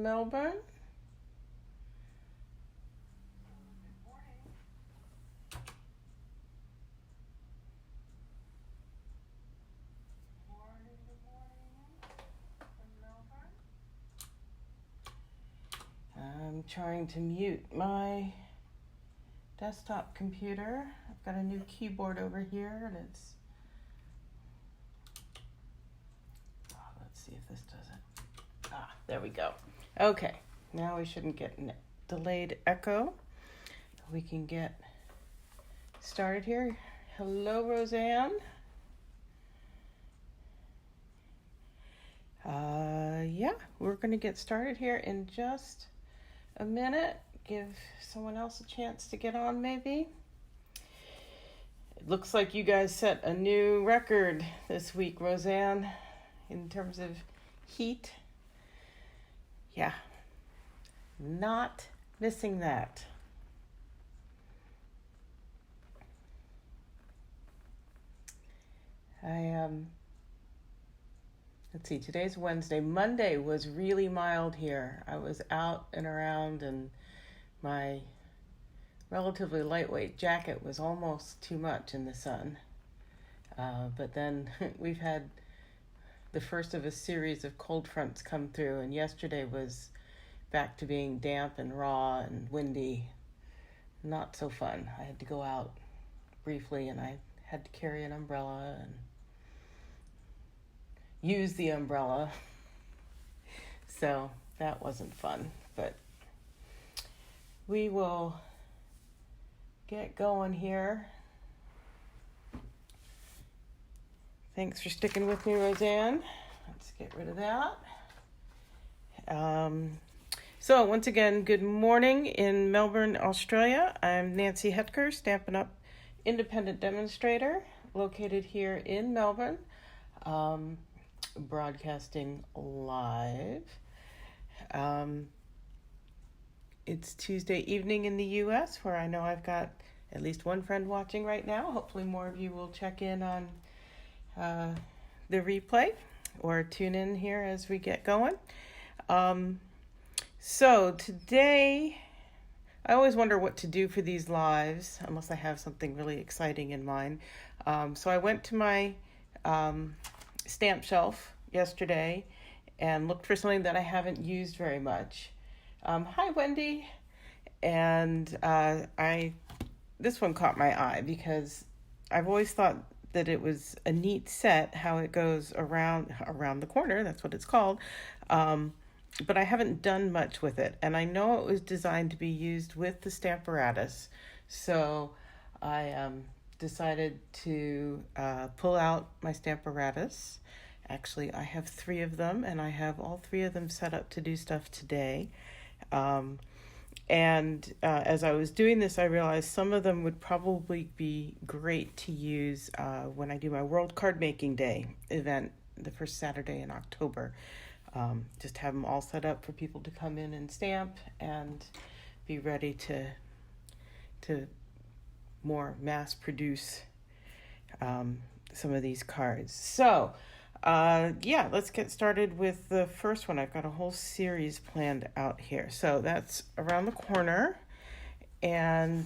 Melbourne. I'm trying to mute my desktop computer. I've got a new keyboard over here and it's... let's see if this does it. There we go. Okay, now we shouldn't get a delayed echo. We can get started here. Hello, Roseanne. Yeah, we're going to get started here in just a minute. Give someone else a chance to get on, maybe. It looks like you guys set a new record this week, Roseanne, in terms of heat. Yeah, not missing that. Let's see, today's Wednesday. Monday was really mild here. I was out and around and my relatively lightweight jacket was almost too much in the sun. But then we've had the first of a series of cold fronts come through, and yesterday was back to being damp and raw and windy. Not so fun. I had to go out briefly and I had to carry an umbrella and use the umbrella. So that wasn't fun, but we will get going here. Thanks for sticking with me, Roseanne. Let's get rid of that. So once again, good morning in Melbourne, Australia. I'm Nancy Hetker, Stampin' Up! Independent demonstrator located here in Melbourne, broadcasting live. It's Tuesday evening in the U.S., where I know I've got at least one friend watching right now. Hopefully more of you will check in on the replay or tune in here as we get going. So today, I always wonder what to do for these lives, unless I have something really exciting in mind. So I went to my stamp shelf yesterday and looked for something that I haven't used very much. Hi, Wendy. And this one caught my eye because I've always thought that it was a neat set, how it goes around the corner, that's what it's called. But I haven't done much with it. And I know it was designed to be used with the Stamparatus. So I decided to pull out my Stamparatus. Actually, I have 3 of them, and I have all 3 of them set up to do stuff today. As I was doing this, I realized some of them would probably be great to use when I do my World Card Making Day event, the first Saturday in October. Just have them all set up for people to come in and stamp and be ready to more mass produce some of these cards. So, let's get started with the first one. I've got a whole series planned out here. So that's around the corner. And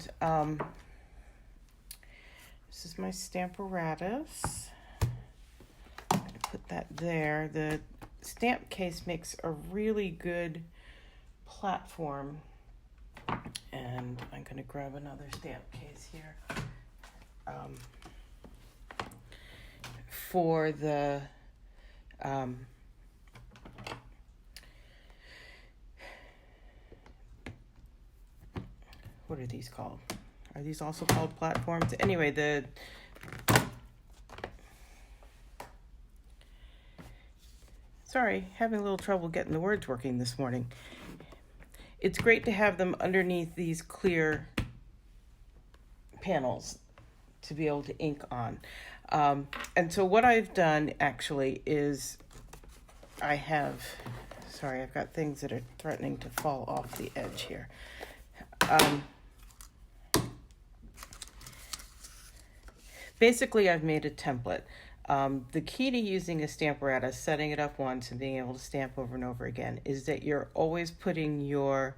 this is my Stamparatus. I'm going to put that there. The stamp case makes a really good platform. And I'm going to grab another stamp case here. For the what are these called? Are these also called platforms? Anyway, sorry, having a little trouble getting the words working this morning. It's great to have them underneath these clear panels to be able to ink on. And so what I've done actually is I've got things that are threatening to fall off the edge here. Basically, I've made a template. The key to using a Stamparatus, setting it up once and being able to stamp over and over again, is that you're always putting your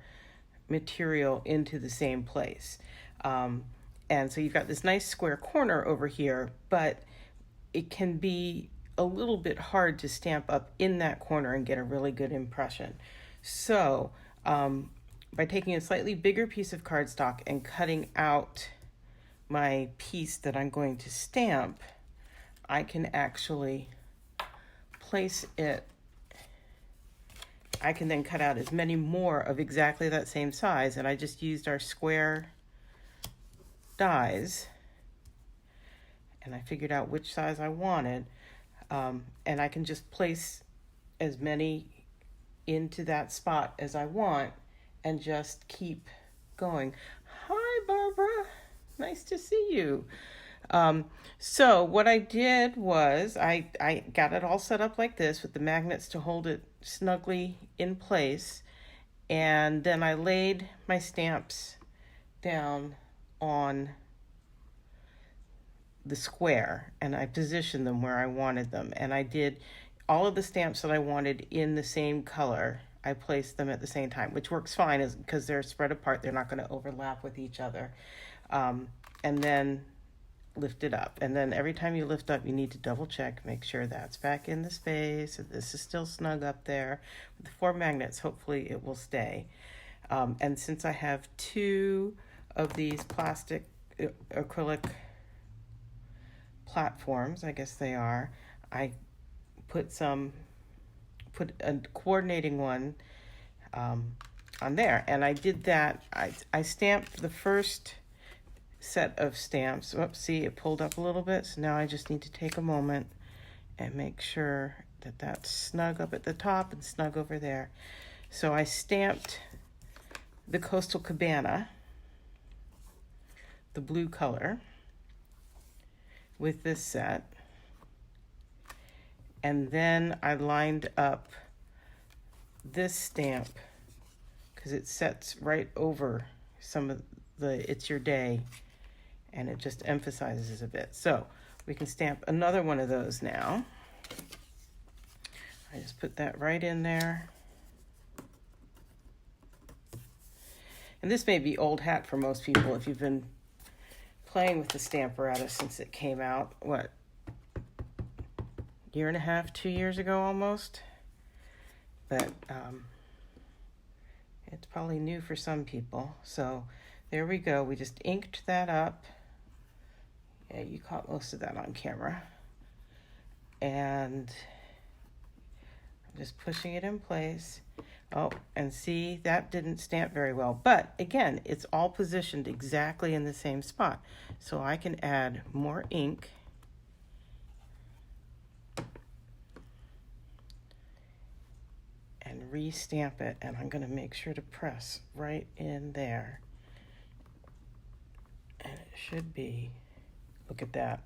material into the same place. And so you've got this nice square corner over here, but it can be a little bit hard to stamp up in that corner and get a really good impression. So by taking a slightly bigger piece of cardstock and cutting out my piece that I'm going to stamp, I can actually place it. I can then cut out as many more of exactly that same size, and I just used our square dies, and I figured out which size I wanted, and I can just place as many into that spot as I want and just keep going. Hi, Barbara. Nice to see you. So what I did was I got it all set up like this with the magnets to hold it snugly in place, and then I laid my stamps down on the square and I positioned them where I wanted them, and I did all of the stamps that I wanted in the same color. I placed them at the same time, which works fine because they're spread apart. They're not going to overlap with each other. And then lift it up. And then every time you lift up, you need to double check, make sure that's back in the space. If this is still snug up there. With the 4 magnets, hopefully it will stay. And since I have 2 of these plastic acrylic platforms, I guess they are, I put a coordinating one on there. And I did that. I stamped the first set of stamps. Oops, see, it pulled up a little bit. So now I just need to take a moment and make sure that that's snug up at the top and snug over there. So I stamped the Coastal Cabana, the blue color, with this set. And then I lined up this stamp because it sets right over some of the It's Your Day, and it just emphasizes a bit. So we can stamp another one of those now. I just put that right in there. And this may be old hat for most people if you've been playing with the Stamparatus since it came out, what, year and a half, 2 years ago almost? But it's probably new for some people. So there we go. We just inked that up. Yeah, you caught most of that on camera. And I'm just pushing it in place. Oh, and see, that didn't stamp very well. But again, it's all positioned exactly in the same spot. So I can add more ink. And re-stamp it. And I'm going to make sure to press right in there. And it should be, look at that.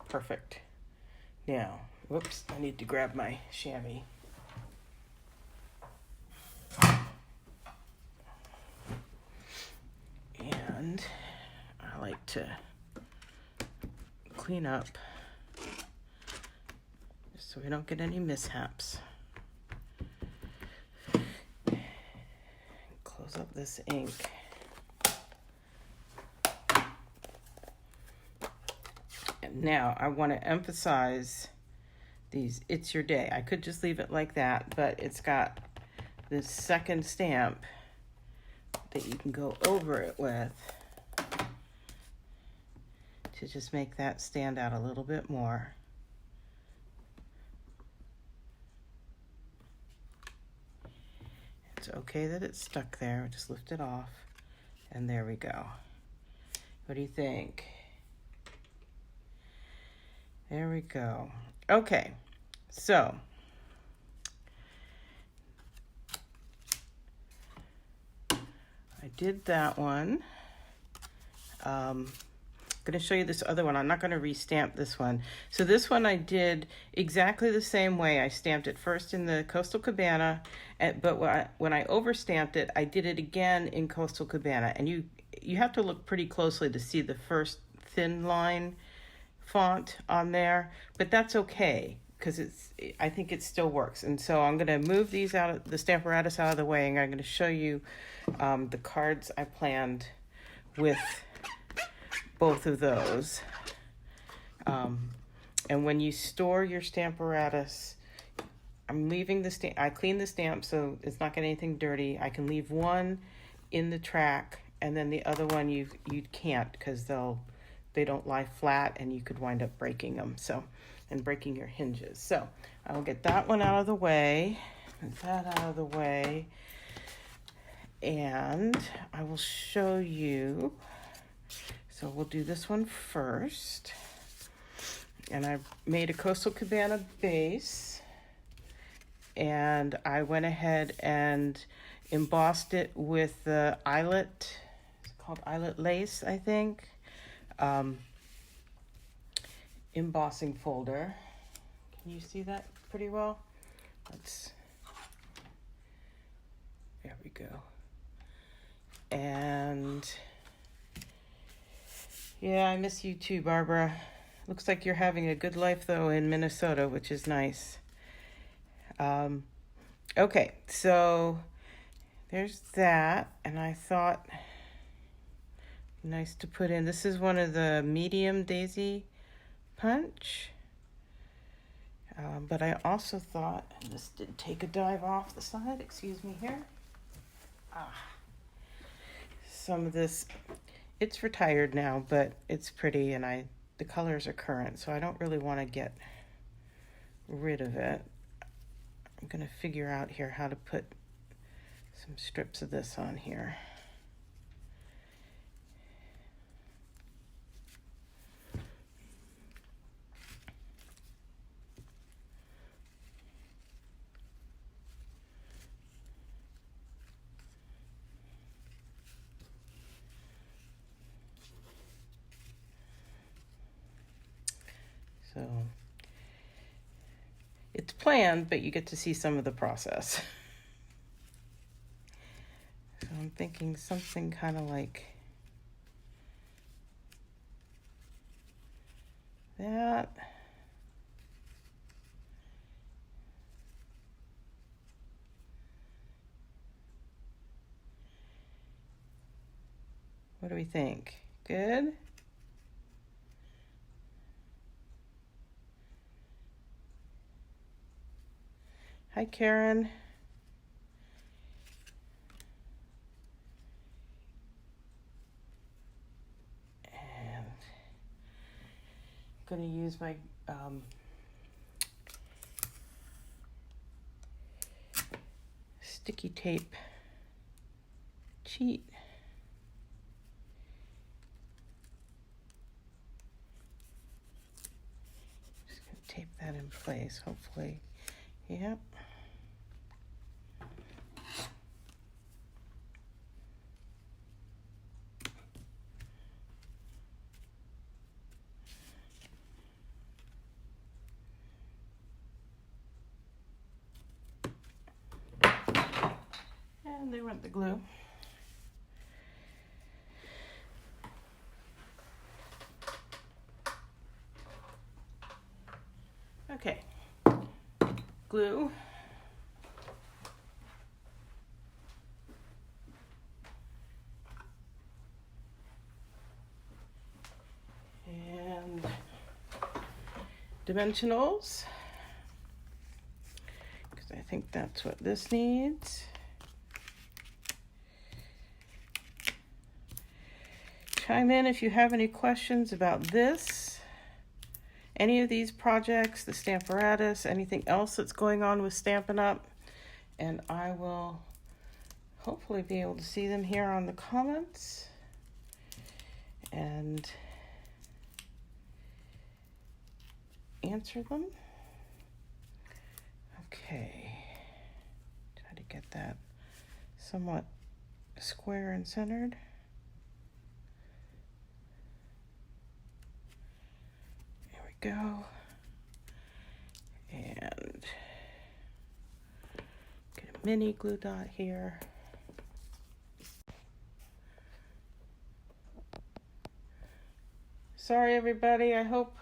Perfect. Now, whoops, I need to grab my chamois. And I like to clean up just so we don't get any mishaps. Close up this ink. And now I want to emphasize these It's Your Day. I could just leave it like that, but it's got this second stamp that you can go over it with to just make that stand out a little bit more. It's okay that it's stuck there. Just lift it off, and there we go. What do you think? There we go. Okay, so I did that one. I'm going to show you this other one. I'm not going to restamp this one. So this one I did exactly the same way. I stamped it first in the Coastal Cabana, but when I overstamped it, I did it again in Coastal Cabana. And you have to look pretty closely to see the first thin line font on there, but that's okay because I think it still works. And so I'm going to move these out of the Stamparatus out of the way, and I'm going to show you the cards I planned with both of those. And when you store your Stamparatus, I'm leaving the stamp. I clean the stamp so it's not getting anything dirty. I can leave one in the track, and then the other one you can't because they don't lie flat, and you could wind up breaking them. So, and breaking your hinges. So I'll get that one out of the way, and that out of the way, and I will show you. So we'll do this one first. And I made a Coastal Cabana base, and I went ahead and embossed it with the eyelet. It's called eyelet lace, I think. Embossing folder. Can you see that pretty well? There we go. And yeah, I miss you too, Barbara. Looks like you're having a good life, though, in Minnesota, which is nice. Okay, so there's that. And I thought, nice to put in. This is one of the medium daisy punch. But I also thought, and this did take a dive off the side. Excuse me here. Some of this, it's retired now, but it's pretty, and the colors are current, so I don't really want to get rid of it. I'm going to figure out here how to put some strips of this on here. So it's planned, but you get to see some of the process. So I'm thinking something kind of like that. What do we think? Good? Hi, Karen. And I'm going to use my sticky tape cheat. Just going to tape that in place, hopefully. Yep. And there went the glue. Okay. Glue. And dimensionals, because I think that's what this needs. Chime in if you have any questions about this, any of these projects, the Stamparatus, anything else that's going on with Stampin' Up, and I will hopefully be able to see them here on the comments. And answer them. Okay, try to get that somewhat square and centered. There we go. And get a mini glue dot here. Sorry everybody, I hope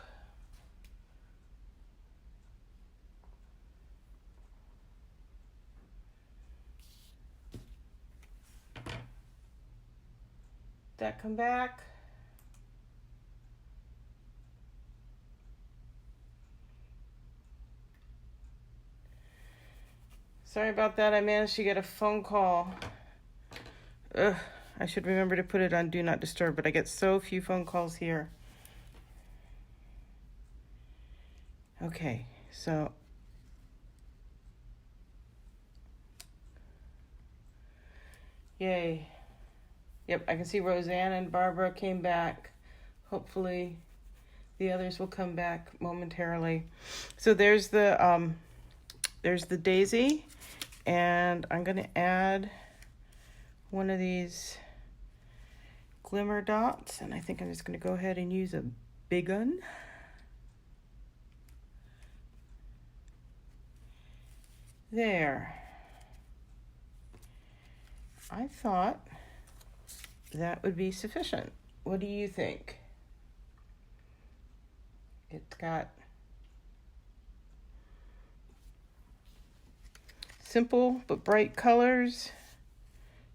come back. Sorry about that. I managed to get a phone call. Ugh, I should remember to put it on Do Not Disturb, but I get so few phone calls here. Okay, so yay. Yep, I can see Roseanne and Barbara came back. Hopefully the others will come back momentarily. So there's the daisy, and I'm going to add one of these glimmer dots, and I think I'm just going to go ahead and use a big one. There. I thought that would be sufficient. What do you think? It's got simple but bright colors,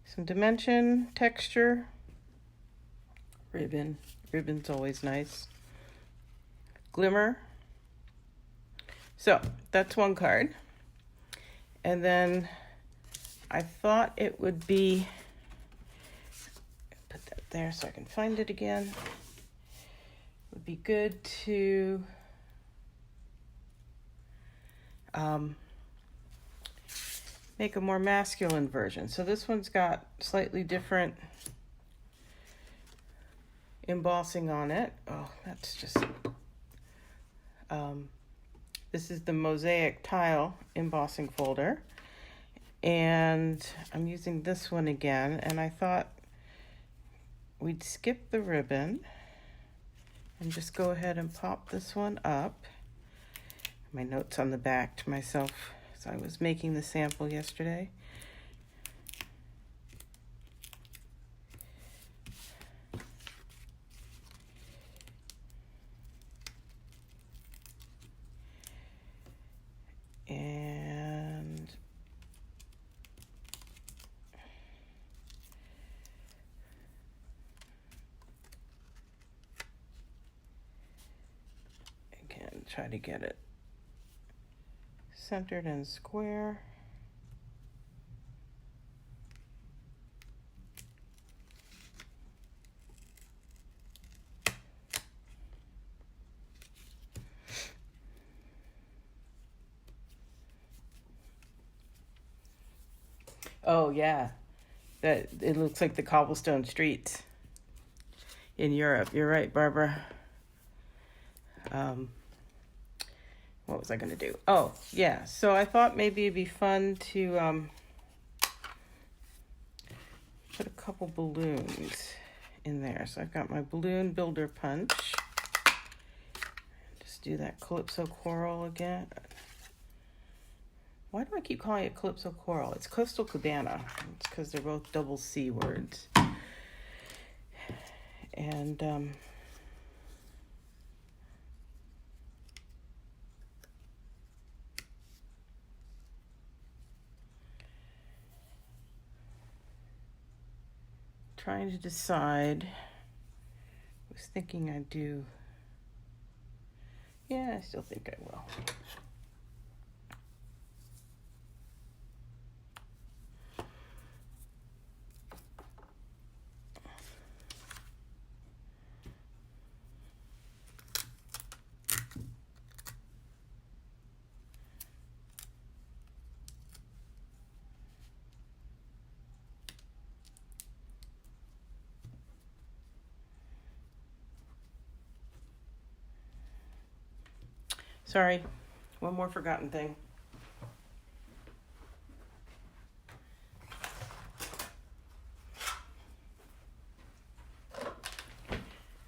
some dimension, texture, ribbon. Ribbon's always nice. Glimmer. So that's one card. And then I thought it would be, put that there so I can find it again. It would be good to make a more masculine version. So this one's got slightly different embossing on it. Oh, that's just, this is the mosaic tile embossing folder. And I'm using this one again, and I thought we'd skip the ribbon and just go ahead and pop this one up. My notes on the back to myself as I was making the sample yesterday. And again, try to get it centered and square. Oh yeah, that it looks like the cobblestone streets in Europe. You're right, Barbara. What was I going to do? Oh, yeah. So I thought maybe it'd be fun to put a couple balloons in there. So I've got my balloon builder punch. Just do that Calypso coral again. Why do I keep calling it Calypso coral? It's Coastal Cabana. It's because they're both double C words. And trying to decide. I was thinking I'd do. Yeah, I still think I will. Sorry, one more forgotten thing.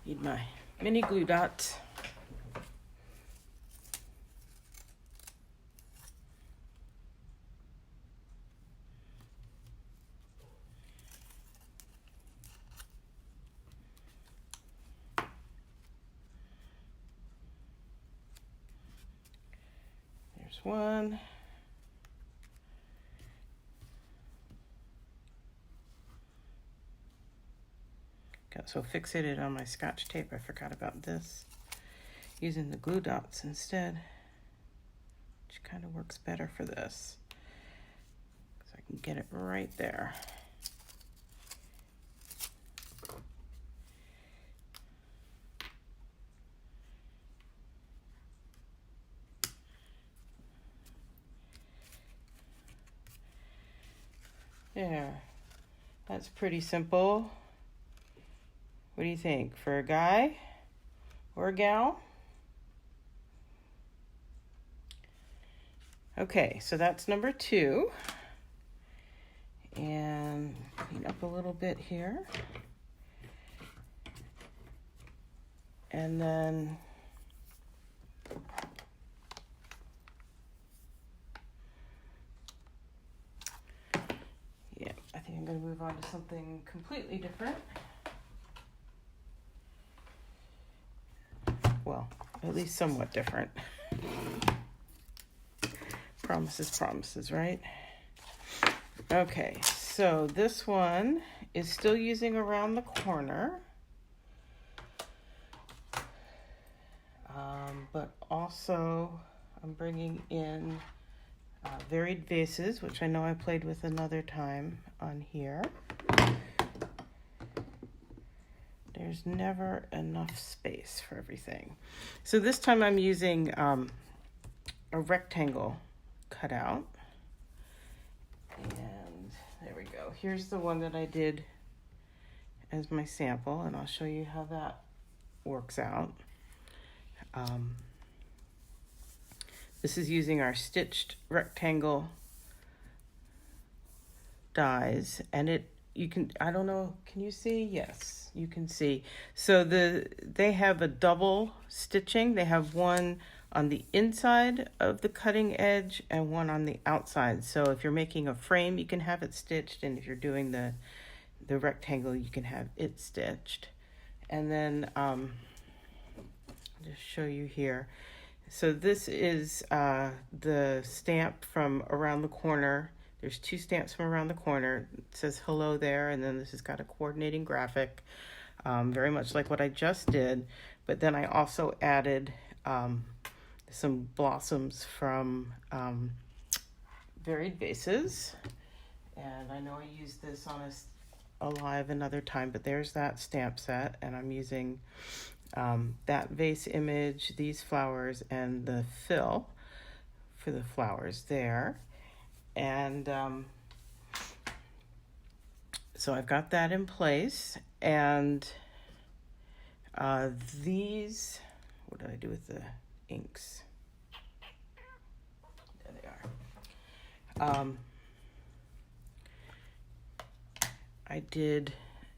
Need my mini glue dots. One. Got got so fixated on my Scotch tape, I forgot about this. Using the glue dots instead, which kind of works better for this. So I can get it right there. There. That's pretty simple. What do you think? For a guy or a gal? Okay, so that's number 2. And clean up a little bit here. And then I think I'm going to move on to something completely different. Well, at least somewhat different. Promises, right? Okay, so this one is still using around the corner. But also I'm bringing in varied vases, which I know I played with another time on here. There's never enough space for everything. So this time I'm using a rectangle cutout. And there we go. Here's the one that I did as my sample, and I'll show you how that works out. This is using our stitched rectangle dies, and you can, I don't know, can you see? Yes, you can see. So they have a double stitching. They have one on the inside of the cutting edge and one on the outside. So if you're making a frame, you can have it stitched, and if you're doing the rectangle, you can have it stitched. And then I'll just show you here. So this is the stamp from around the corner. There's 2 stamps from around the corner. It says hello there, and then this has got a coordinating graphic, very much like what I just did. But then I also added some blossoms from varied vases. And I know I used this on a live another time, but there's that stamp set, and I'm using that vase image, these flowers, and the fill for the flowers there. And so I've got that in place. And these, what did I do with the inks? There they are. I did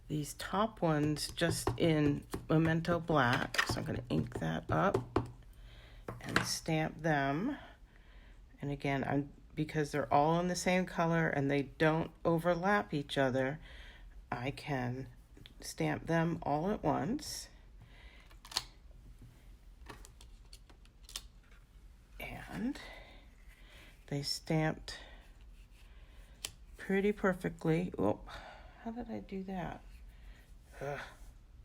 these top ones just in Memento Black, so I'm going to ink that up and stamp them. And again, because they're all in the same color and they don't overlap each other, I can stamp them all at once. And they stamped pretty perfectly. Oh, how did I do that? Ugh.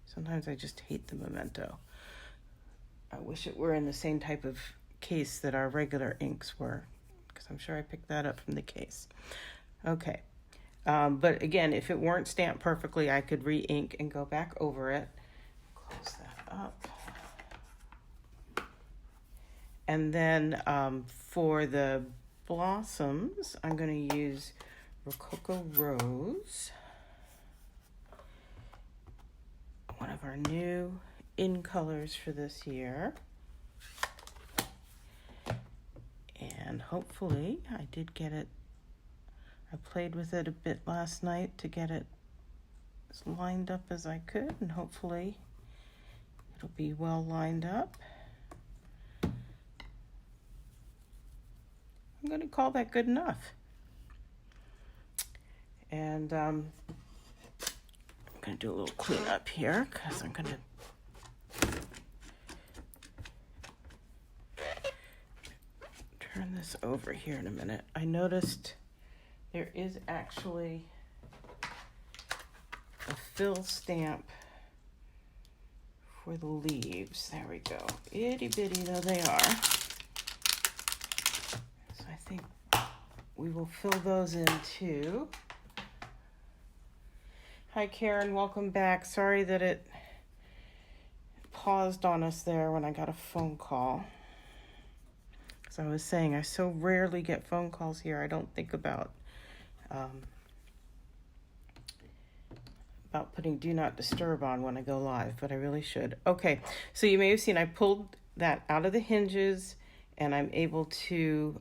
Sometimes I just hate the Memento. I wish it were in the same type of case that our regular inks were, because I'm sure I picked that up from the case. Okay. But again, if it weren't stamped perfectly, I could re-ink and go back over it. Close that up. And then for the blossoms, I'm going to use Rococo Rose, one of our new in colors for this year. And hopefully I did get it. I played with it a bit last night to get it as lined up as I could, and hopefully it'll be well lined up. I'm going to call that good enough. And I'm going to do a little cleanup here, because I'm going to turn this over here in a minute. I noticed there is actually a fill stamp for the leaves. There we go. Itty bitty though they are. So I think we will fill those in too. Hi Karen, welcome back. Sorry that it paused on us there when I got a phone call. As I was saying, I so rarely get phone calls here. I don't think about putting do not disturb on when I go live, but I really should. Okay, so you may have seen I pulled that out of the hinges and I'm able to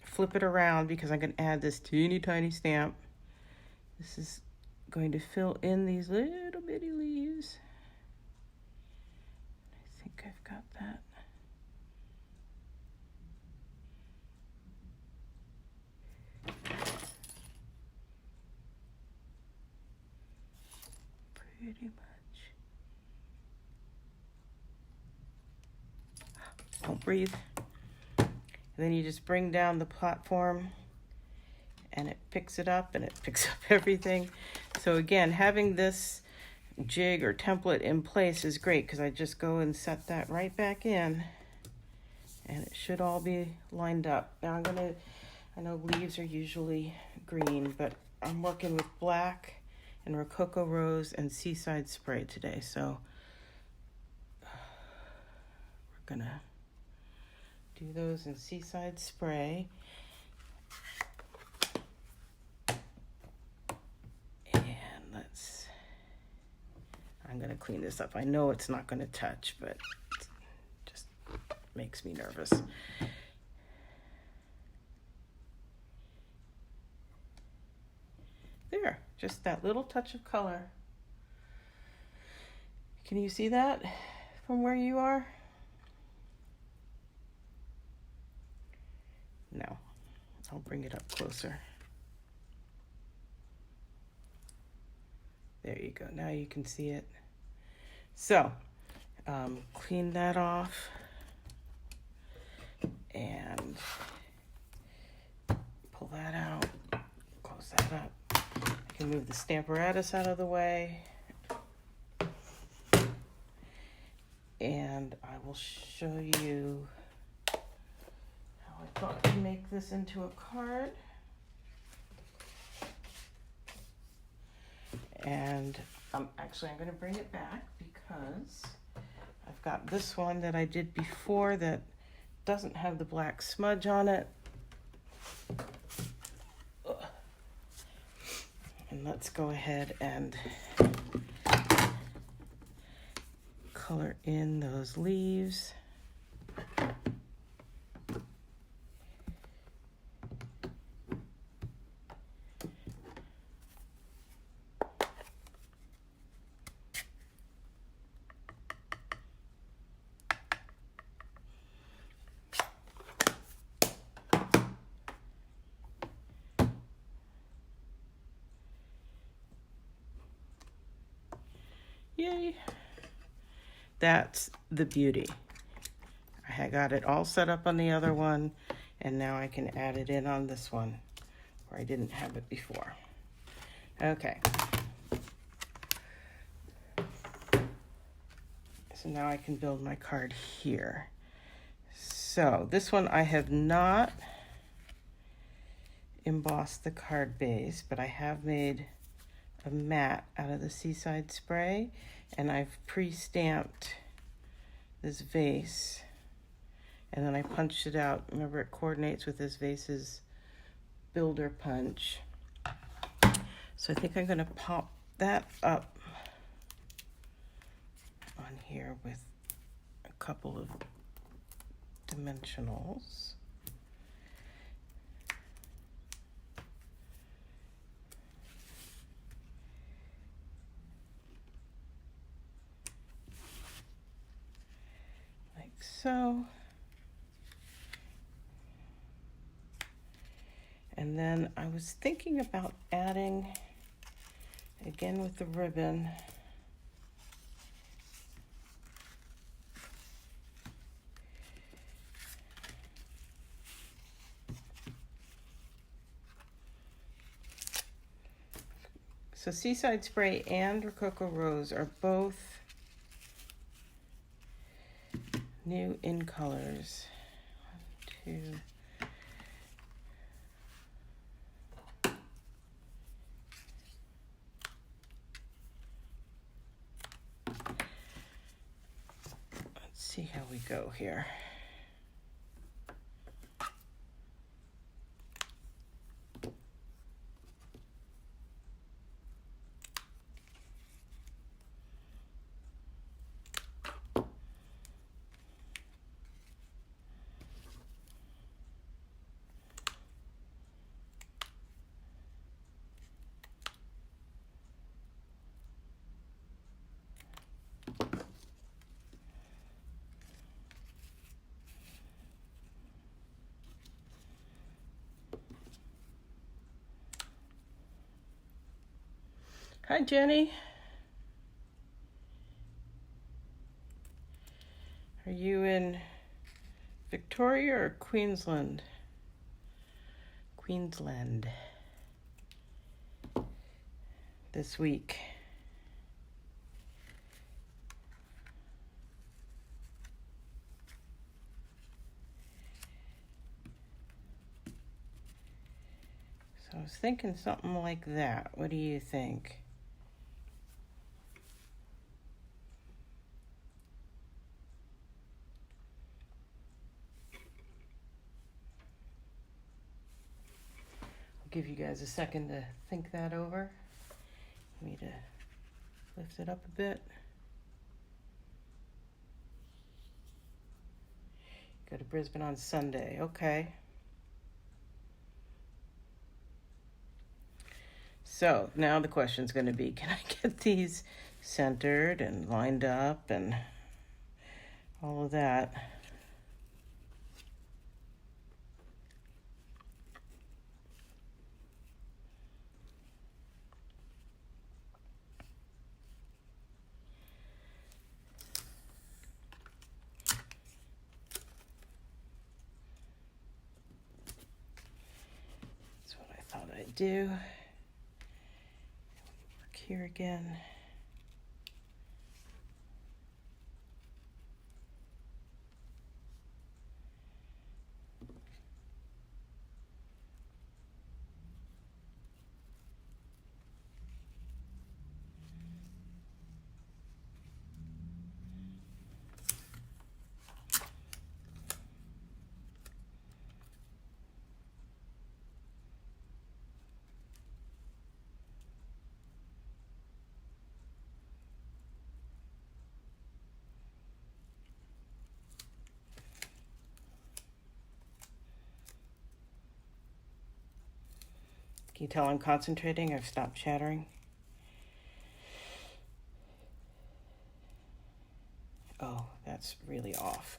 flip it around because I'm going to add this teeny tiny stamp. This is going to fill in these little bitty leaves. I think I've got that. Pretty much. Don't breathe. And then you just bring down the platform and it picks it up and it picks up everything. So again, having this jig or template in place is great because I just go and set that right back in and it should all be lined up. Now I know leaves are usually green, but I'm working with black and Rococo Rose and Seaside Spray today. So we're gonna do those in Seaside Spray. I'm going to clean this up. I know it's not going to touch, but it just makes me nervous. There, just that little touch of color. Can you see that from where you are? No, I'll bring it up closer. There you go. Now you can see it. So, clean that off and pull that out, close that up. I can move the Stamparatus out of the way. And I will show you how I thought to make this into a card. And actually I'm going to bring it back because I've got this one that I did before that doesn't have the black smudge on it. And let's go ahead and color in those leaves. Yay. That's the beauty. I got it all set up on the other one, and now I can add it in on this one where I didn't have it before. Okay. So now I can build my card here. So this one I have not embossed the card base, but I have made a mat out of the Seaside Spray, and I've pre-stamped this vase, and then I punched it out. Remember, it coordinates with this vase's builder punch. So I think I'm going to pop that up on here with a couple of dimensionals. So, and then I was thinking about adding, again with the ribbon, so Seaside Spray and Rococo Rose are both new in colors. 1, 2. Let's see how we go here. Hi, Jenny. Are you in Victoria or Queensland? Queensland this week. So I was thinking something like that. What do you think? Give you guys a second to think that over. Me to lift it up a bit. Go to Brisbane on Sunday. Okay. So now the question's going to be, can I get these centered and lined up and all of that? I do. Work here again. Can you tell I'm concentrating? I've stopped chattering. Oh, that's really off.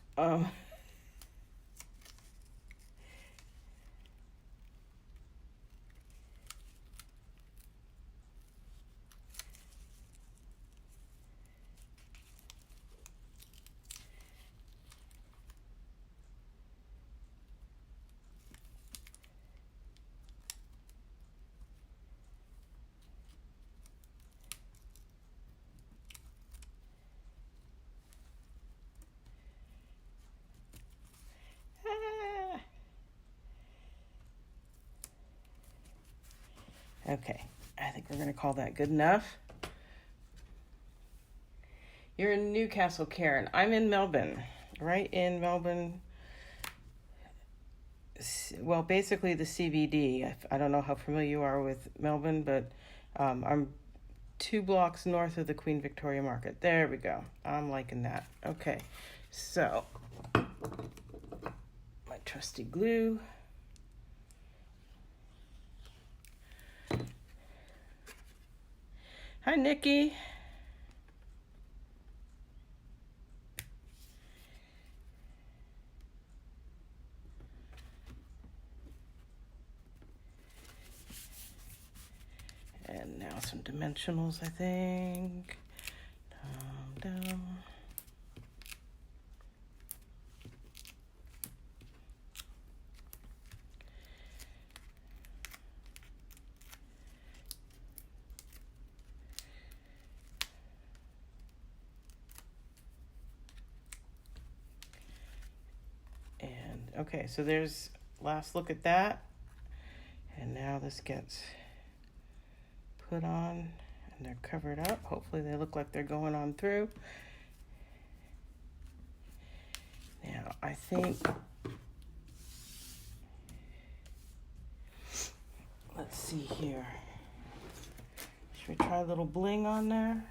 Okay, I think we're going to call that good enough. You're in Newcastle, Karen. I'm in Melbourne, right in Melbourne. Well, basically the CBD. I don't know how familiar you are with Melbourne, but I'm 2 blocks north of the Queen Victoria Market. There we go. I'm liking that. Okay, so my trusty glue. Hi, Nikki. And now some dimensionals, I think. Down. Okay, so there's last look at that. And now this gets put on and they're covered up. Hopefully they look like they're going on through. Now I think, let's see here. Should we try a little bling on there?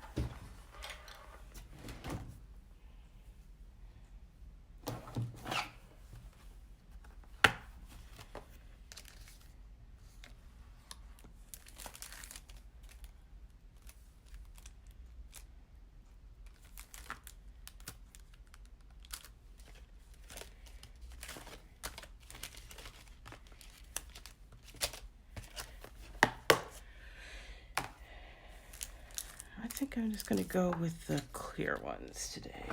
I think I'm just going to go with the clear ones today.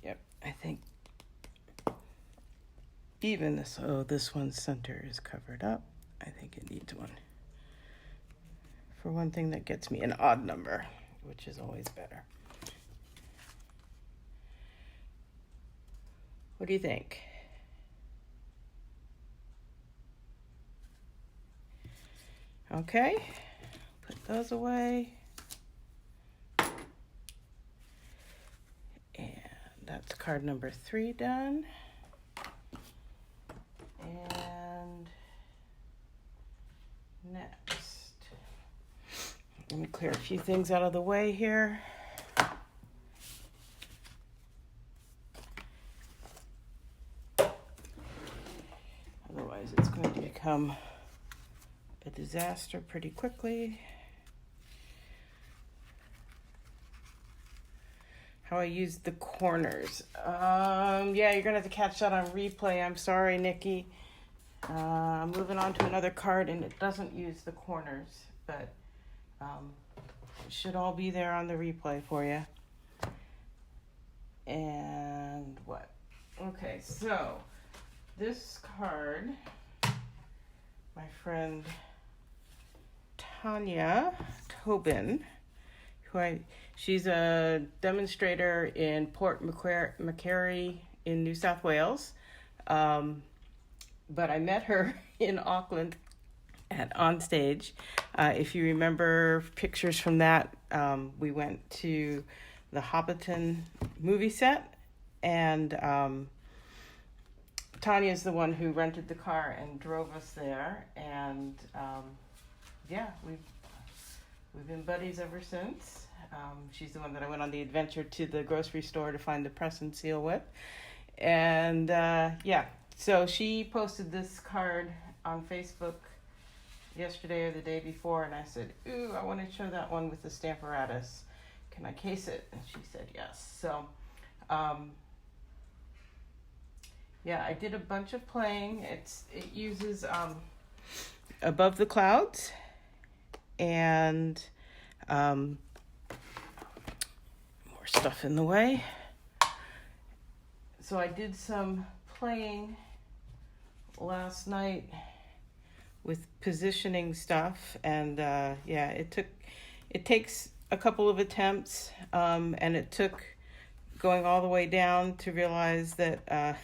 Yep, I think even this, this one's center is covered up. I think it needs one. For one thing, that gets me an odd number, which is always better. What do you think? Okay, put those away. That's card number 3 done. And next, let me clear a few things out of the way here. Otherwise, it's going to become a disaster pretty quickly. How I use the corners. Yeah, you're gonna have to catch that on replay. I'm sorry, Nikki. I'm moving on to another card and it doesn't use the corners, but it should all be there on the replay for you. And what? Okay, so this card, my friend Tanya Tobin, she's a demonstrator in Port Macquarie in New South Wales. But I met her in Auckland at Onstage. If you remember pictures from that, we went to the Hobbiton movie set, and Tanya's the one who rented the car and drove us there. And yeah, we've been buddies ever since. She's the one that I went on the adventure to the grocery store to find the press and seal with. And yeah, so she posted this card on Facebook yesterday or the day before, and I said, ooh, I want to show that one with the Stamparatus. Can I case it? And she said yes. So yeah, I did a bunch of playing. It uses Above the Clouds and more stuff in the way. So I did some playing last night with positioning stuff, and yeah, it takes a couple of attempts, and it took going all the way down to realize that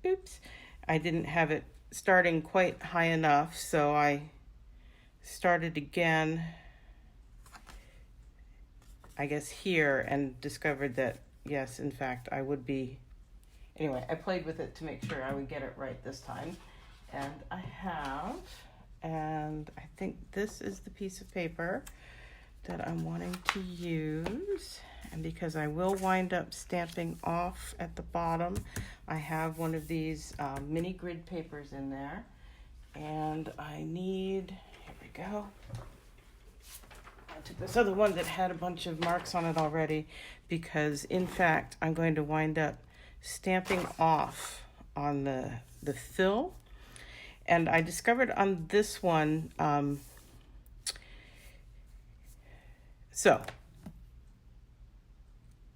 oops, I didn't have it starting quite high enough, so I started again, I guess here, and discovered that yes, in fact, I would be. Anyway, I played with it to make sure I would get it right this time. And I have, and I think this is the piece of paper that I'm wanting to use. And because I will wind up stamping off at the bottom, I have one of these mini grid papers in there. And I need, here we go. to this other one that had a bunch of marks on it already, because in fact I'm going to wind up stamping off on the fill. And I discovered on this one, so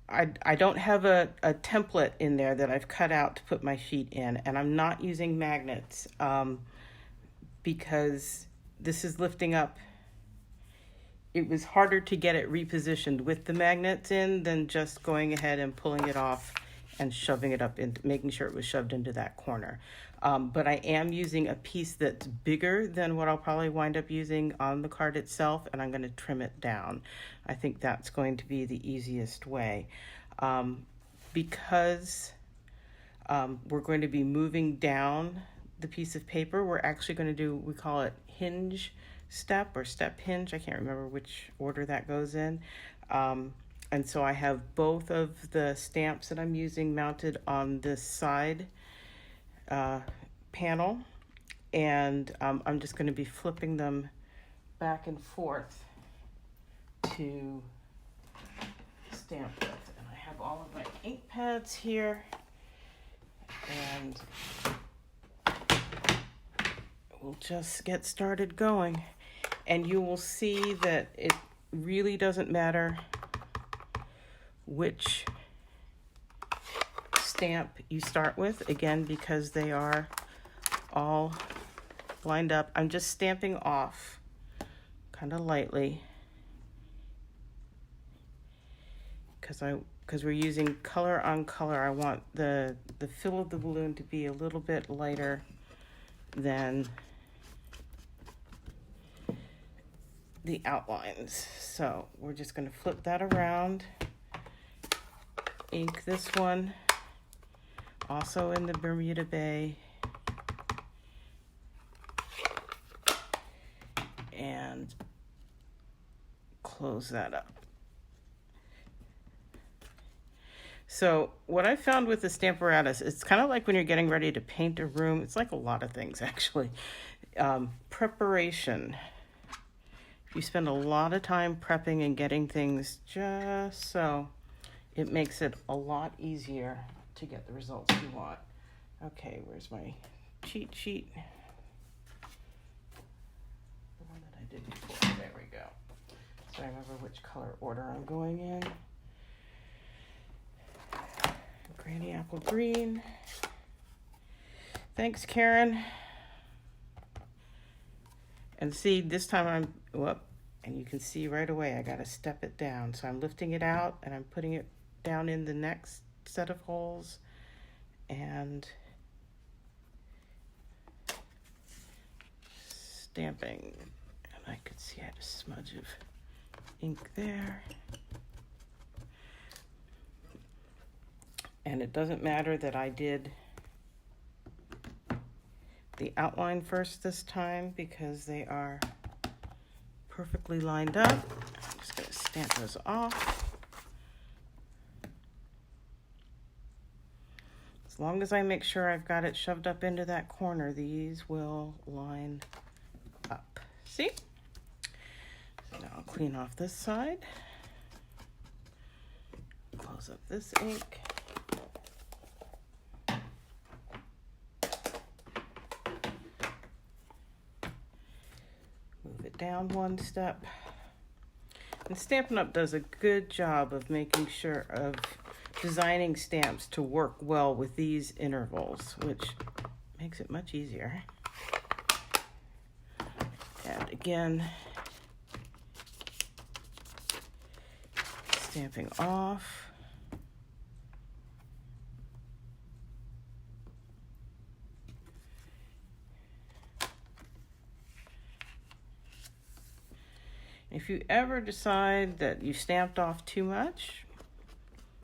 I don't have a template in there that I've cut out to put my sheet in, and I'm not using magnets because this is lifting up. It was harder to get it repositioned with the magnets in than just going ahead and pulling it off and shoving it up into, making sure it was shoved into that corner. But I am using a piece that's bigger than what I'll probably wind up using on the card itself, and I'm going to trim it down. I think that's going to be the easiest way. Because we're going to be moving down the piece of paper, we're actually going to do, we call it hinge step or step hinge. I can't remember which order that goes in. And so I have both of the stamps that I'm using mounted on this side panel, and I'm just going to be flipping them back and forth to stamp with. And I have all of my ink pads here, and we'll just get started going. And you will see that it really doesn't matter which stamp you start with, again, because they are all lined up. I'm just stamping off kind of lightly because we're using color on color. I want the fill of the balloon to be a little bit lighter than the outlines. So we're just going to flip that around, ink this one also in the Bermuda Bay, and close that up. So what I found with the Stamparatus, it's kind of like when you're getting ready to paint a room. It's like a lot of things, actually. Preparation. You spend a lot of time prepping and getting things just so it makes it a lot easier to get the results you want. Okay, where's my cheat sheet? The one that I did before. There we go. So I remember which color order I'm going in. Granny apple green. Thanks, Karen. And see, this time I'm, whoop, and you can see right away I got to step it down. So I'm lifting it out and I'm putting it down in the next set of holes, and stamping. And I could see I had a smudge of ink there. And it doesn't matter that I did the outline first this time because they are perfectly lined up. I'm just going to stamp those off. As long as I make sure I've got it shoved up into that corner, these will line up. See? So now I'll clean off this side. Close up this ink. Move it down one step. And Stampin' Up! Does a good job of making sure of designing stamps to work well with these intervals, which makes it much easier. And again, stamping off. If you ever decide that you stamped off too much,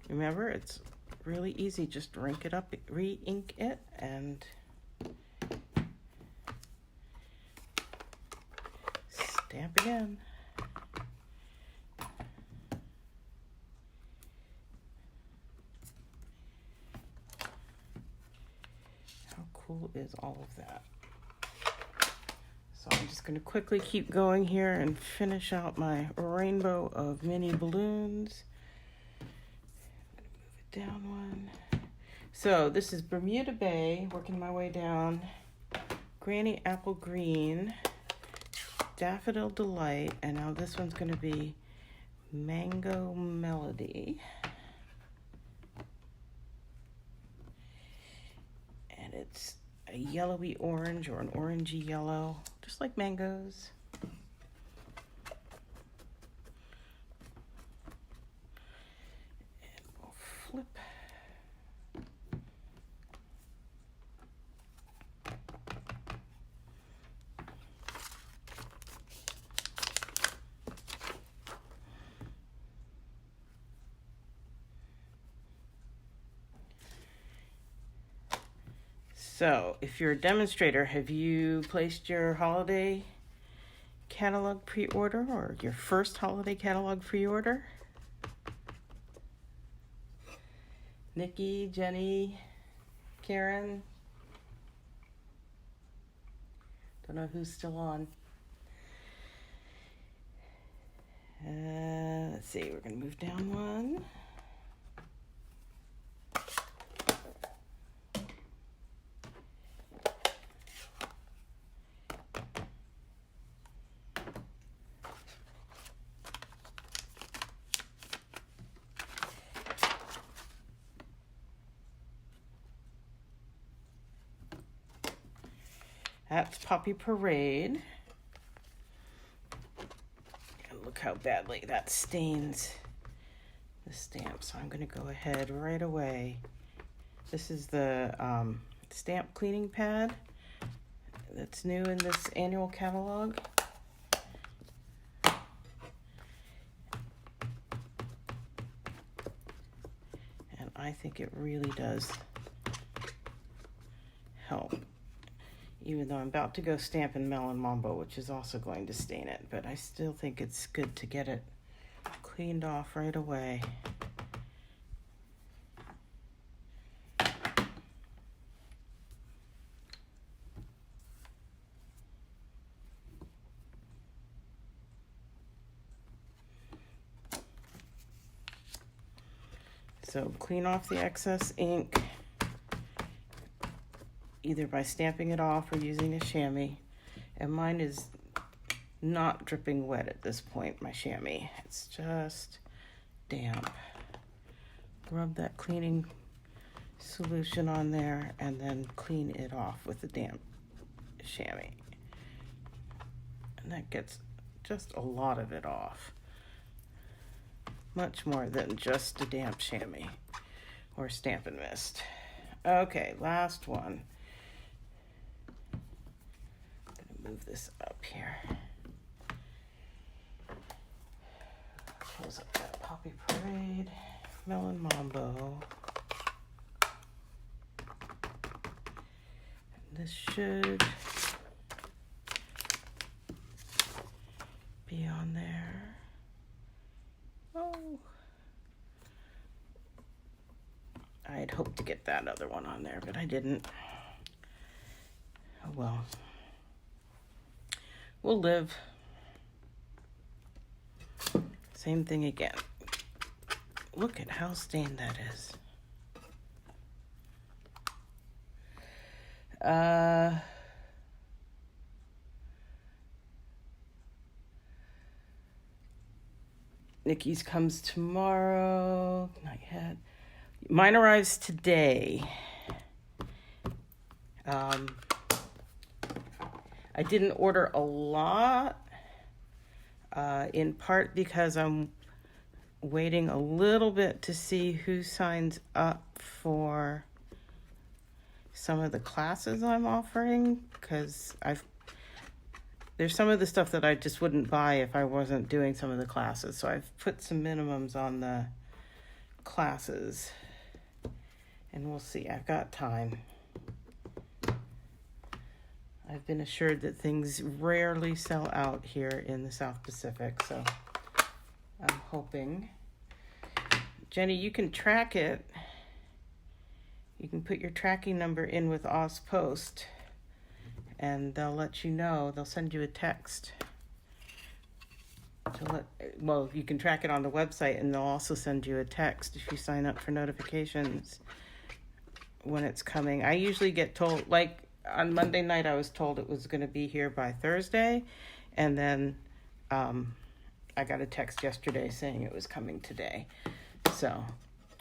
remember, it's really easy. Just rink it up, re-ink it, and stamp again. How cool is all of that? So I'm just going to quickly keep going here and finish out my rainbow of mini balloons. Move it down one. So this is Bermuda Bay, working my way down. Granny Apple Green, Daffodil Delight, and now this one's going to be Mango Melody. And it's a yellowy orange or an orangey yellow, just like mangoes. And we'll flip. So, if you're a demonstrator, have you placed your holiday catalog pre-order or your first holiday catalog pre-order? Nikki, Jenny, Karen? Don't know who's still on. Let's see, we're going to move down one. That's Poppy Parade. And look how badly that stains the stamp. So I'm going to go ahead right away. This is the stamp cleaning pad that's new in this annual catalog. And I think it really does help. Even though I'm about to go Stampin' Melon Mambo, which is also going to stain it, but I still think it's good to get it cleaned off right away. So clean off the excess ink, either by stamping it off or using a chamois. And mine is not dripping wet at this point, my chamois. It's just damp. Rub that cleaning solution on there and then clean it off with the damp chamois. And that gets just a lot of it off. Much more than just a damp chamois or Stampin' Mist. Okay, last one. Move this up here. Close up that Poppy Parade, Melon Mambo. And this should be on there. Oh, I had hoped to get that other one on there, but I didn't. Oh well. We'll live. Same thing again. Look at how stained that is. Nikki's comes tomorrow. Not yet. Mine arrives today. I didn't order a lot, in part because I'm waiting a little bit to see who signs up for some of the classes I'm offering, because there's some of the stuff that I just wouldn't buy if I wasn't doing some of the classes. So I've put some minimums on the classes, and we'll see. I've got time. I've been assured that things rarely sell out here in the South Pacific, so I'm hoping. Jenny, you can track it. You can put your tracking number in with OzPost, and they'll let you know. They'll send you a text well, you can track it on the website, and they'll also send you a text if you sign up for notifications when it's coming. I usually get told, like on Monday night, I was told it was going to be here by Thursday, and then I got a text yesterday saying it was coming today. So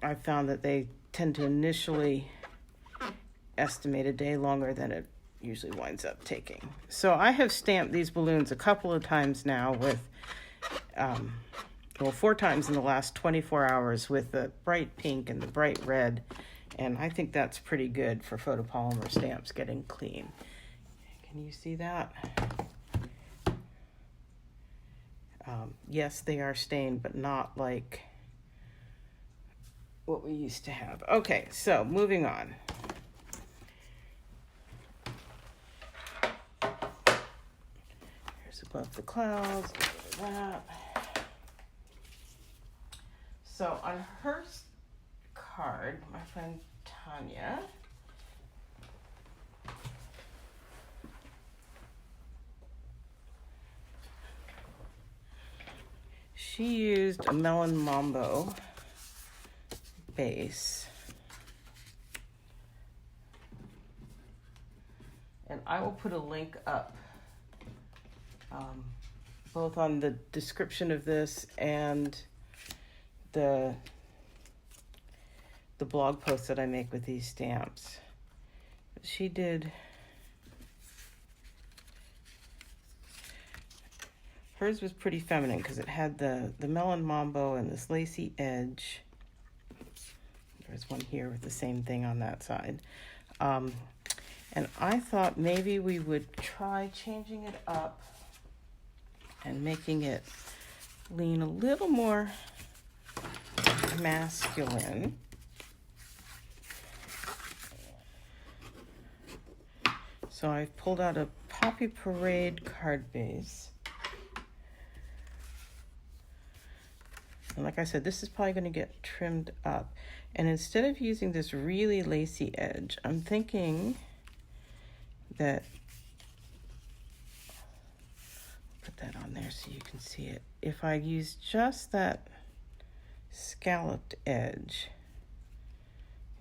I found that they tend to initially estimate a day longer than it usually winds up taking. So I have stamped these balloons a couple of times now with 4 times in the last 24 hours with the bright pink and the bright red, and I think that's pretty good for photopolymer stamps getting clean. Can you see that? Yes, they are stained, but not like what we used to have. Okay, so moving on. Here's above the clouds. That. So on her card, my friend Tanya she used a Melon Mambo base, and I will put a link up both on the description of this and the blog post that I make with these stamps. She did, hers was pretty feminine because it had the Melon Mambo and this lacy edge. There's one here with the same thing on that side. And I thought maybe we would try changing it up and making it lean a little more masculine. So I've pulled out a Poppy Parade card base. And like I said, this is probably going to get trimmed up. And instead of using this really lacy edge, I'm thinking that, put that on there so you can see it. If I use just that scalloped edge,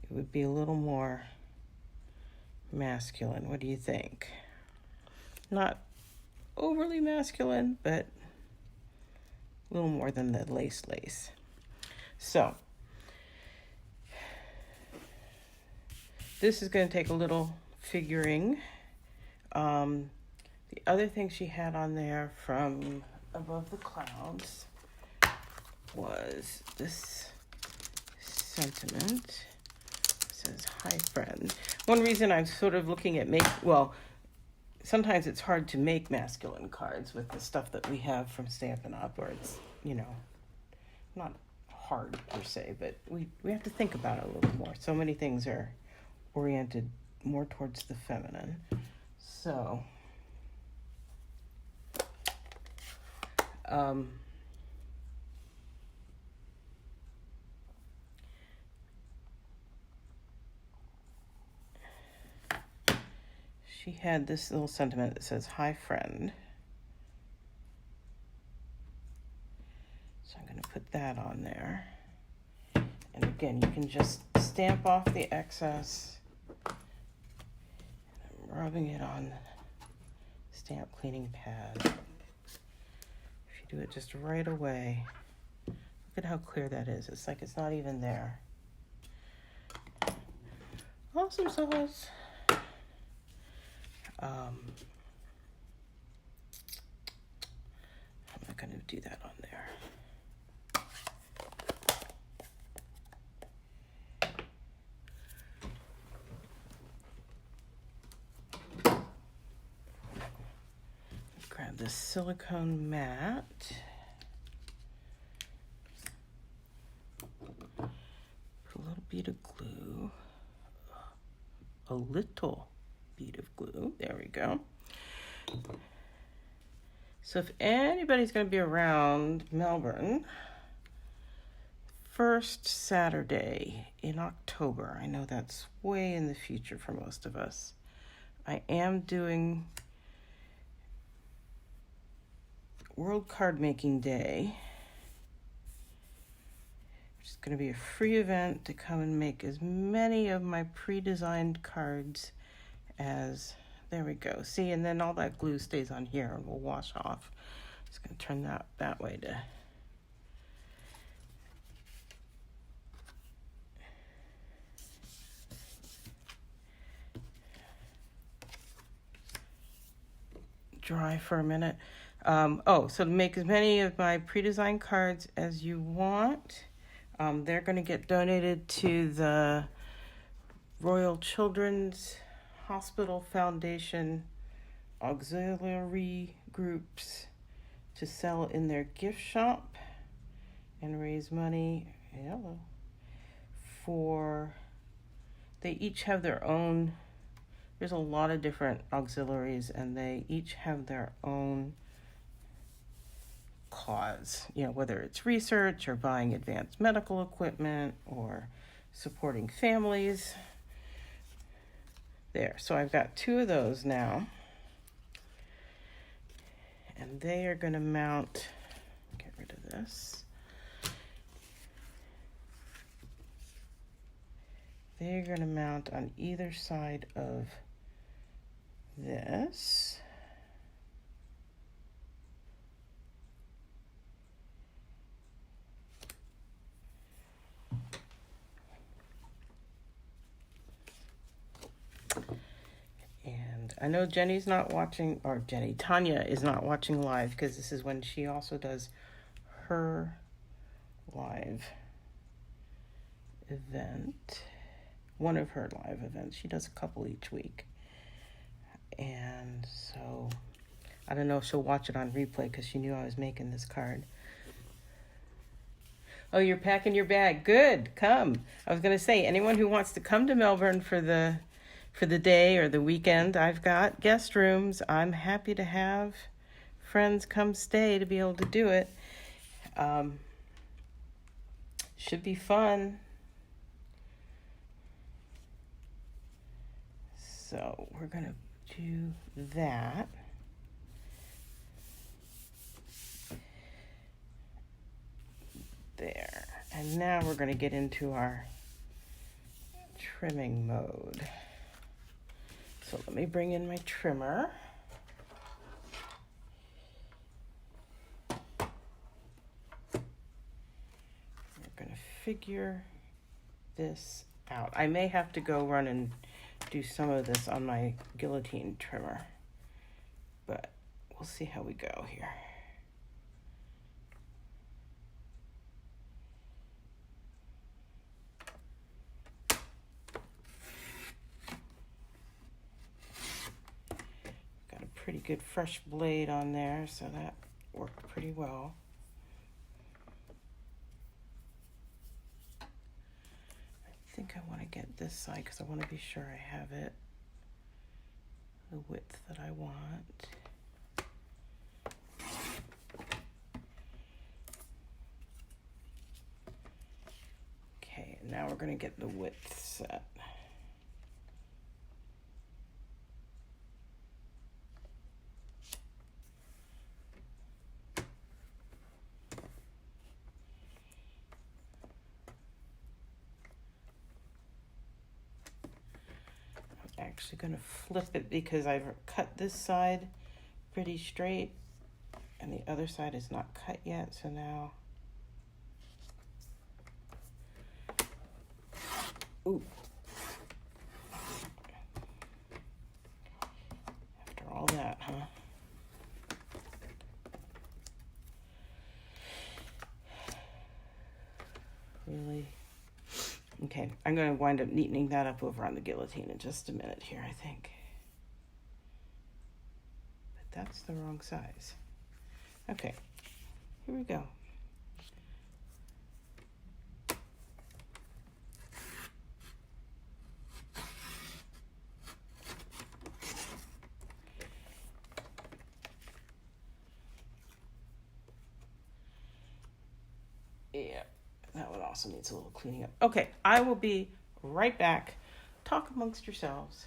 it would be a little more masculine. What do you think? Not overly masculine, but a little more than the lace. So this is going to take a little figuring. The other thing she had on there from Above the Clouds was this sentiment. It says, "Hi, friend." One reason I'm sort of looking at sometimes it's hard to make masculine cards with the stuff that we have from Stampin' Up, or it's, not hard per se, but we have to think about it a little more. So many things are oriented more towards the feminine. So, she had this little sentiment that says, "Hi, friend." So I'm going to put that on there. And again, you can just stamp off the excess. And I'm rubbing it on the stamp cleaning pad. If you do it just right away, look at how clear that is. It's like it's not even there. Awesome sauce. I'm not going to do that on there. Grab this silicone mat. Put a little bead of glue. A little bead of glue. There we go. So if anybody's going to be around Melbourne, first Saturday in October, I know that's way in the future for most of us, I am doing World Card Making Day. It's going to be a free event to come and make as many of my pre-designed cards as, there we go. See, and then all that glue stays on here and will wash off. Just going to turn that way to dry for a minute. So to make as many of my pre-designed cards as you want, they're going to get donated to the Royal Children's Hospital Foundation auxiliary groups to sell in their gift shop and raise money they each have their own. There's a lot of different auxiliaries and they each have their own cause, whether it's research or buying advanced medical equipment or supporting families. There, so I've got 2 of those now. And they are going to mount, get rid of this. They're going to mount on either side of this. And I know Jenny's not watching, or Tanya is not watching live because this is when she also does her live event. One of her live events. She does a couple each week. And so I don't know if she'll watch it on replay because she knew I was making this card. Oh, you're packing your bag. Good. Come. I was going to say, anyone who wants to come to Melbourne for the day or the weekend, I've got guest rooms. I'm happy to have friends come stay to be able to do it. Should be fun. So we're going to do that. There. And now we're going to get into our trimming mode. So let me bring in my trimmer. We're going to figure this out. I may have to go run and do some of this on my guillotine trimmer, but we'll see how we go here. Got a pretty good fresh blade on there, so that worked pretty well. I think I want to get this side because I want to be sure I have it the width that I want. Okay, and now we're going to get the width set. Actually going to flip it because I've cut this side pretty straight and the other side is not cut yet, so now after all that, huh? Really? Okay, I'm going to wind up neatening that up over on the guillotine in just a minute here, I think. But that's the wrong size. Okay, here we go. Yeah. That one also needs a little cleaning up. Okay, I will be right back. Talk amongst yourselves.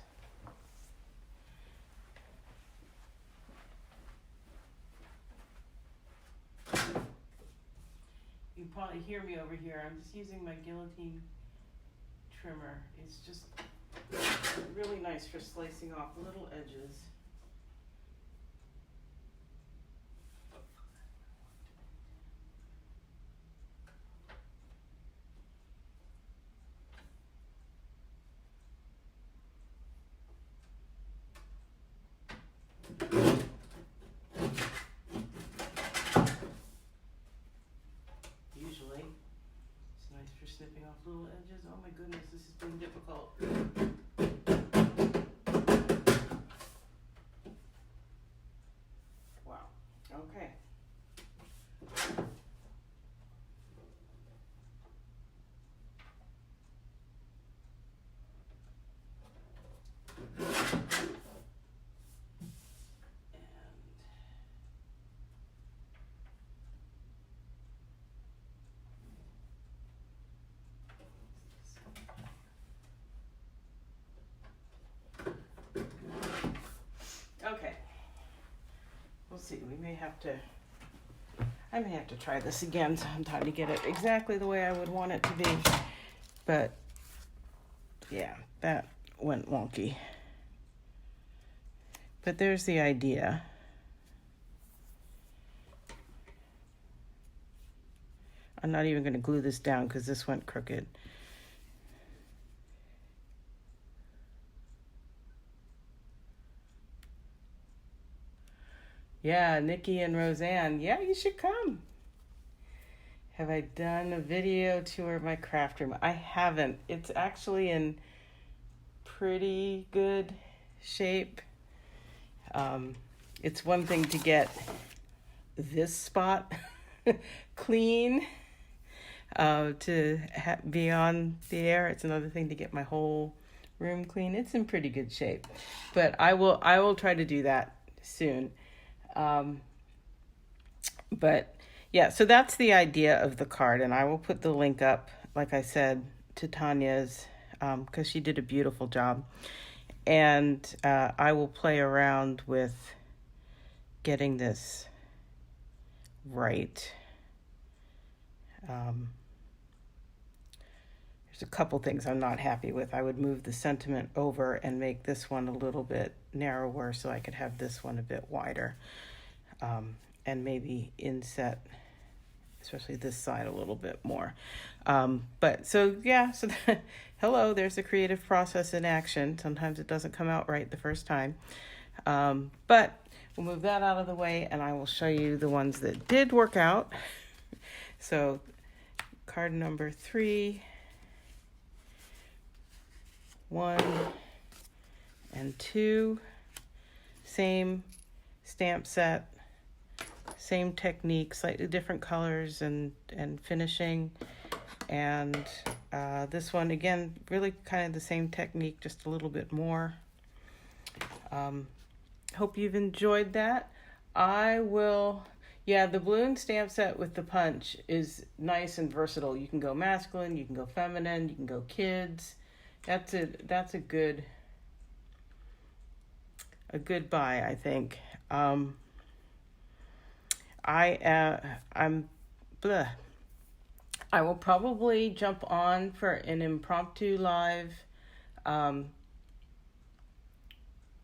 probably hear me over here. I'm just using my guillotine trimmer. It's just really nice for slicing off little edges. Usually, it's nice for snipping off little edges. Oh my goodness, this has been difficult. Wow. Okay. Okay. We'll see. I may have to try this again sometime to get it exactly the way I would want it to be. But yeah, that went wonky. But there's the idea. I'm not even going to glue this down because this went crooked. Yeah, Nikki and Roseanne. Yeah, you should come. Have I done a video tour of my craft room? I haven't. It's actually in pretty good shape. It's one thing to get this spot clean, to be on the air. It's another thing to get my whole room clean. It's in pretty good shape, but I will try to do that soon. But yeah, so that's the idea of the card, and I will put the link up, like I said, to Tanya's, because she did a beautiful job. And I will play around with getting this right. There's a couple things I'm not happy with. I would move the sentiment over and make this one a little bit narrower so I could have this one a bit wider. And maybe inset, especially this side, a little bit more. Hello, there's the creative process in action. Sometimes it doesn't come out right the first time. But we'll move that out of the way, and I will show you the ones that did work out. So card number 3, 1 and 2, same stamp set, same technique, slightly different colors and finishing. And this one, again, really kind of the same technique, just a little bit more. Hope you've enjoyed that. The balloon stamp set with the punch is nice and versatile. You can go masculine, you can go feminine, you can go kids. That's a good buy, I think. I will probably jump on for an impromptu live,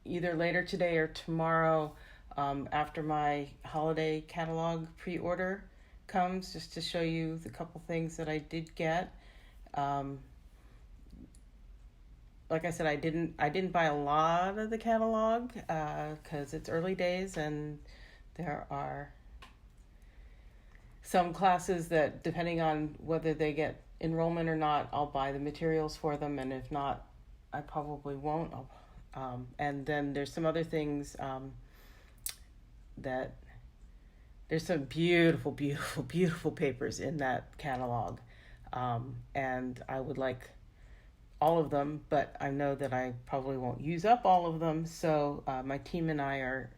either later today or tomorrow, after my holiday catalog pre-order comes, just to show you the couple things that I did get. Like I said, I didn't buy a lot of the catalog because it's early days, and there are some classes that, depending on whether they get enrollment or not, I'll buy the materials for them, and if not, I probably won't. And then there's some other things that there's some beautiful, beautiful, beautiful papers in that catalog, and I would like all of them, but I know that I probably won't use up all of them. So my team and I are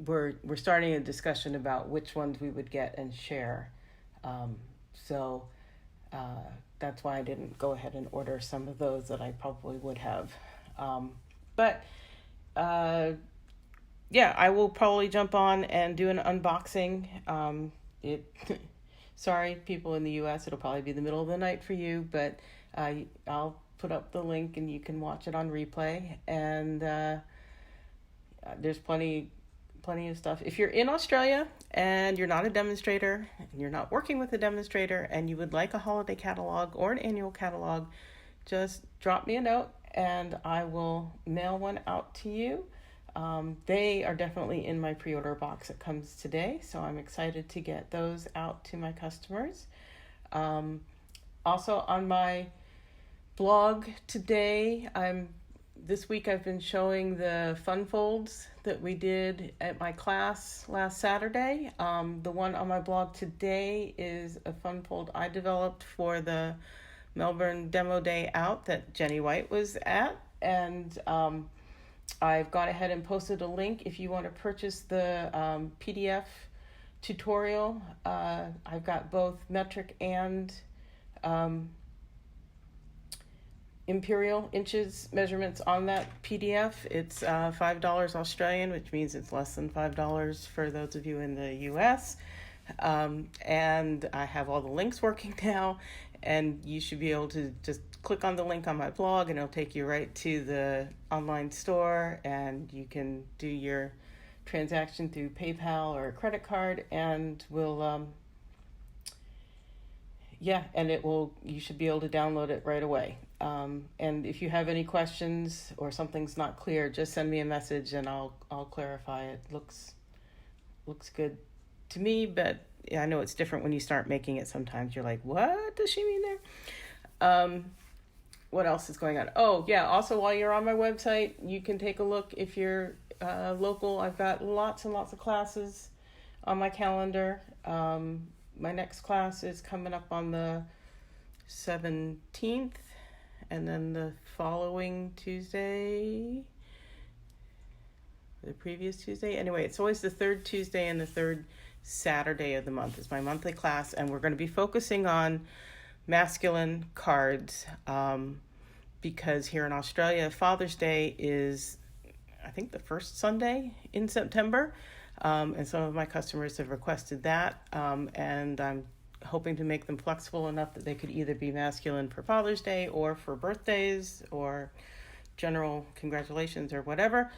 we're starting a discussion about which ones we would get and share. So that's why I didn't go ahead and order some of those that I probably would have. But yeah, I will probably jump on and do an unboxing. It, sorry, people in the U.S., it'll probably be the middle of the night for you, but I'll put up the link and you can watch it on replay. And there's plenty of stuff. If you're in Australia and you're not a demonstrator, and you're not working with a demonstrator, and you would like a holiday catalog or an annual catalog, just drop me a note and I will mail one out to you. They are definitely in my pre-order box that comes today, so I'm excited to get those out to my customers. Also on my blog today, this week I've been showing the fun folds that we did at my class last Saturday. The one on my blog today is a fun fold I developed for the Melbourne Demo Day Out that Jenny White was at, and I've gone ahead and posted a link if you want to purchase the PDF tutorial. I've got both metric and imperial inches measurements on that PDF. It's $5 Australian, which means it's less than $5 for those of you in the US. And I have all the links working now, and you should be able to just click on the link on my blog and it'll take you right to the online store, and you can do your transaction through PayPal or a credit card, and you should be able to download it right away. And if you have any questions or something's not clear, just send me a message and I'll clarify it. Looks good to me, but I know it's different when you start making it. Sometimes you're like, what does she mean there? What else is going on? Oh yeah, also while you're on my website, you can take a look if you're local. I've got lots and lots of classes on my calendar. My next class is coming up on the 17th, and then the following Tuesday, the previous Tuesday. Anyway, it's always the third Tuesday and the third Saturday of the month is my monthly class, and we're going to be focusing on masculine cards because here in Australia, Father's Day is, I think, the first Sunday in September. And some of my customers have requested that, and I'm hoping to make them flexible enough that they could either be masculine for Father's Day or for birthdays or general congratulations or whatever.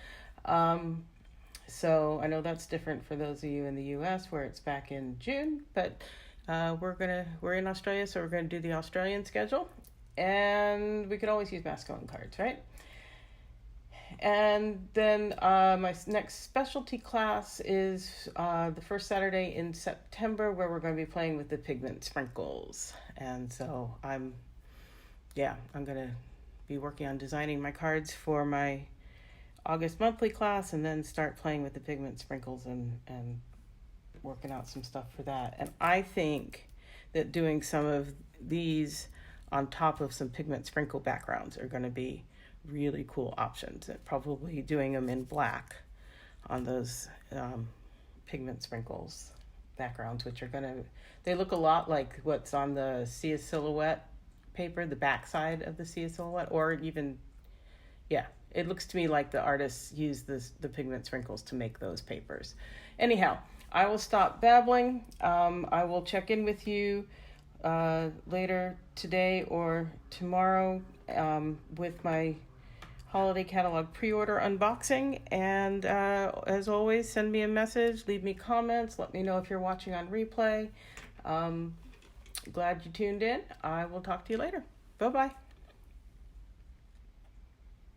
So I know that's different for those of you in the US where it's back in June, but we're in Australia, so we're going to do the Australian schedule, and we could always use masculine cards, right? And then my next specialty class is the first Saturday in September, where we're going to be playing with the pigment sprinkles. And so I'm going to be working on designing my cards for my August monthly class, and then start playing with the pigment sprinkles and working out some stuff for that. And I think that doing some of these on top of some pigment sprinkle backgrounds are going to be really cool options, and probably doing them in black on those pigment sprinkles backgrounds, which are they look a lot like what's on the Sia Silhouette paper, the backside of the Sia Silhouette, or even, it looks to me like the artists use the pigment sprinkles to make those papers. Anyhow, I will stop babbling. I will check in with you later today or tomorrow with my holiday catalog pre-order unboxing, and as always, send me a message, leave me comments, let me know if you're watching on replay. Glad you tuned in. I will talk to you later. Bye-bye.